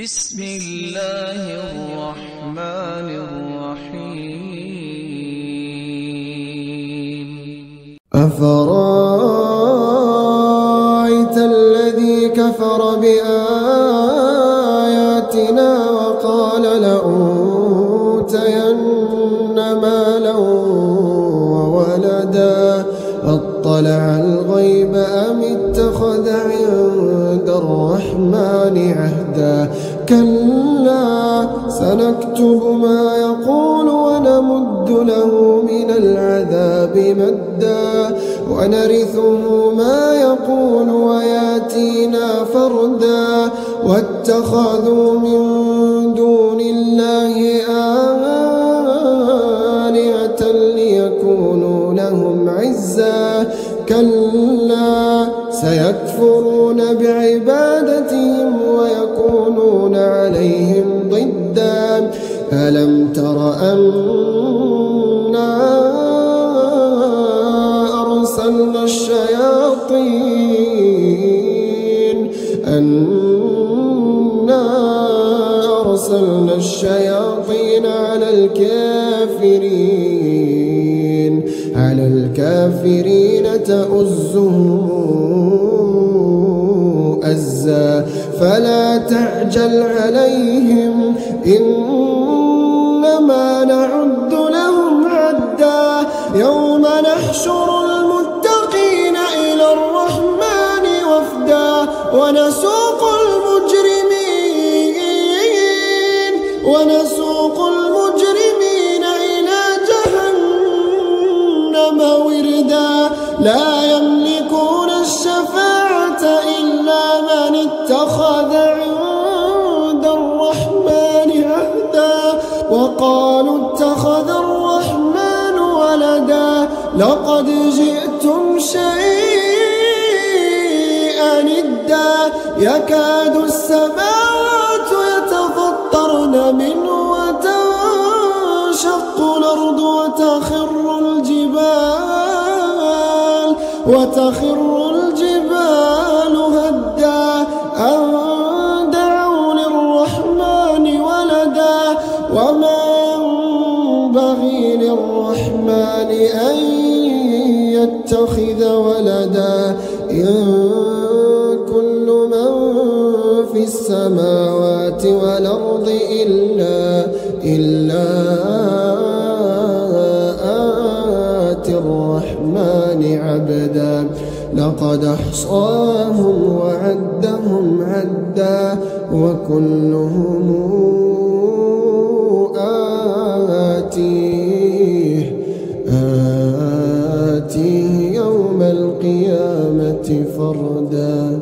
بسم الله الرحمن الرحيم. أفرأيت الذي كفر بآياتنا وقال لأوتين مالا وولدا أطلع الغيب أم اتخذ عند الرحمن عهدا كلا سنكتب ما يقول ونمد له من العذاب مدا ونرثه ما يقول وياتينا فردا واتخذوا من دون الله آلهة ليكونوا لهم عزا كلا سيكفرون بعبادتهم ويكونون عليهم ضدا ألم تر أنا أرسلنا الشياطين على الكافرين تؤزهم أزا فلا تعجل عليهم إنما نعد لهم عدا يوم نحشر المتقين إلى الرحمن وفدا ونسوق المجرمين إلى جهنم وردا لا يملكون الشفاعة إلا من اتخذ عند الرحمن عهدا وقالوا اتخذ الرحمن ولدا لقد جئتم شيئا إدا يكاد السماوات يتفطرن منه وتنشق الأرض وتخر الجبال هدا أن دعوا للرحمن ولدا وما ينبغي للرحمن أن يتخذ ولدا إن كل من في السماوات والأرض إلا آتي الرحمن عبدا لقد أحصاهم وعدهم عدا وكلهم آتيه يوم القيامة فردا.